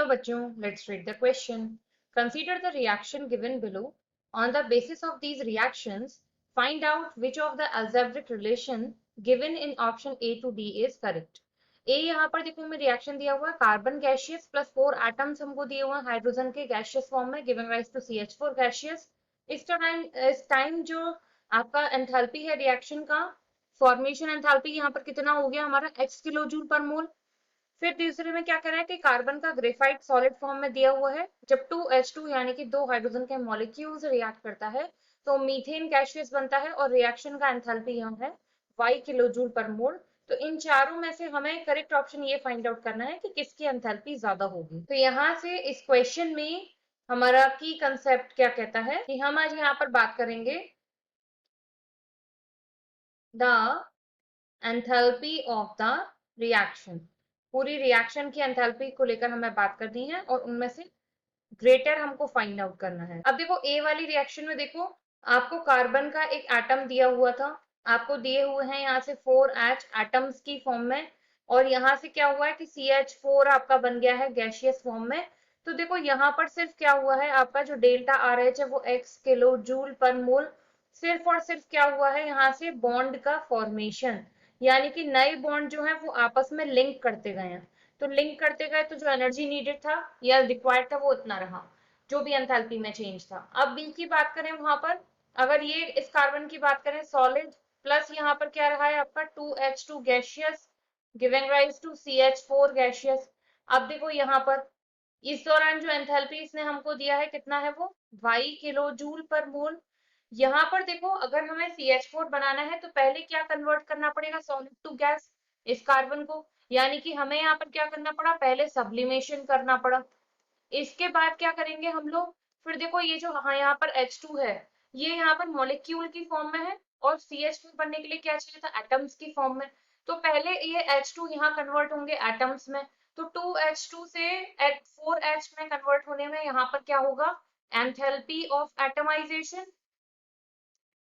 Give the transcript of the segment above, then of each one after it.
बच्चों, let's read the question. Consider the reaction given below. On the basis of these reactions, find out which of the algebraic relation given in option A to D is correct. A यहाँ पर देखो हमें reaction दिया हुआ है carbon gaseous plus 4 atoms हमको दिए हुए हैं हाइड्रोजन के गैशियस फॉर्म में giving rise to CH4 gaseous. इस टाइम जो आपका एंथैल्पी है रिएक्शन का फॉर्मेशन एंथैल्पी यहाँ पर कितना हो गया हमारा x किलो जूल पर मोल। फिर तीसरे में क्या कह रहा है कि कार्बन का ग्रेफाइट सॉलिड फॉर्म में दिया हुआ है जब 2H2 यानी कि दो हाइड्रोजन के मॉलिक्यूल्स रिएक्ट करता है तो मीथेन गैसियस बनता है और रिएक्शन का एंथैल्पी यहाँ है y किलो जूल पर मोल। तो इन चारों में से हमें करेक्ट ऑप्शन ये फाइंड आउट करना है कि किसकी एंथैल्पी ज्यादा होगी। तो यहाँ से इस क्वेश्चन में हमारा की कंसेप्ट क्या कहता है कि हम आज यहाँ पर बात करेंगे the enthalpy of the reaction. पूरी रिएक्शन की एंथैल्पी को लेकर हमें बात करनी है और उनमें से ग्रेटर हमको फाइंड आउट करना है। अब देखो ए वाली रिएक्शन में देखो आपको कार्बन का एक एटम दिया हुआ था, आपको दिए हुए हैं यहाँ से 4H एटम्स की फॉर्म में और यहाँ से क्या हुआ है कि CH4 आपका बन गया है गैसियस फॉर्म में। तो देखो यहाँ पर सिर्फ क्या हुआ है आपका जो डेल्टा RH है वो x किलो जूल पर मोल, सिर्फ और सिर्फ क्या हुआ है यहाँ से बॉन्ड का फॉर्मेशन, यानी कि नए बॉन्ड जो है वो आपस में लिंक करते गए हैं। तो लिंक करते गए तो जो एनर्जी नीडेड था या रिक्वायर्ड था वो इतना रहा जो भी एंथैल्पी में चेंज था। अब बी की बात करें वहां पर अगर ये इस कार्बन की बात करें सॉलिड प्लस यहाँ पर क्या रहा है आपका 2H2 gaseous giving rise to CH4 gaseous. अब देखो यहाँ पर इस दौरान जो एंथैल्पी इसने हमको दिया है कितना है वो y किलो जूल पर मोल। यहाँ पर देखो अगर हमें CH4 बनाना है तो पहले क्या कन्वर्ट करना पड़ेगा सॉलिड टू गैस इस कार्बन को, यानी कि हमें यहाँ पर क्या करना पड़ा पहले सब्लिमेशन करना पड़ा। इसके बाद क्या करेंगे हम लोग फिर देखो ये जो हाँ यहाँ पर H2 है ये यहाँ पर मॉलिक्यूल की फॉर्म में है और CH4 बनने के लिए क्या चाहिए था एटम्स की फॉर्म में। तो पहले ये H2 यहाँ कन्वर्ट होंगे एटम्स में, तो 2H2 से 4H में कन्वर्ट होने में यहाँ पर क्या होगा enthalpy of atomization.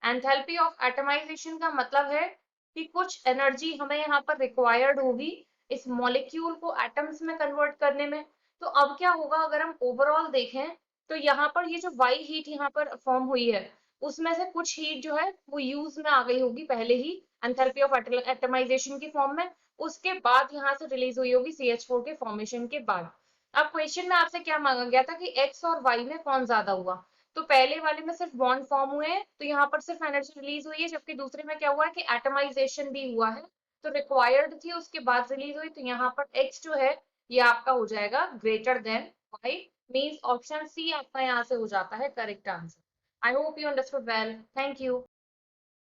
Enthalpy of atomization का मतलब है कि कुछ एनर्जी हमें यहाँ पर रिक्वायर्ड होगी इस मॉलिक्यूल को एटम्स में कन्वर्ट करने में। तो अब क्या होगा अगर हम ओवरऑल देखें तो यहाँ पर ये जो वाई हीट यहाँ पर फॉर्म हुई है उसमें से कुछ हीट जो है वो यूज में आ गई होगी पहले ही एंथैल्पी ऑफ एटमाइजेशन की फॉर्म में, उसके बाद यहाँ से रिलीज हुई होगी CH4 के फॉर्मेशन के बाद। अब क्वेश्चन में आपसे क्या मांगा गया था कि एक्स और वाई में कौन ज्यादा हुआ, तो पहले वाले में सिर्फ बॉन्ड फॉर्म हुए हैं तो यहाँ पर सिर्फ एनर्जी रिलीज हुई है, जबकि दूसरे में क्या हुआ है कि एटमाइजेशन भी हुआ है तो रिक्वायर्ड थी उसके बाद रिलीज हुई। तो यहाँ पर एक्स जो है ये आपका हो जाएगा greater than Y, means option C आपका यहाँ से हो जाता है correct answer. I hope you understood well, thank you.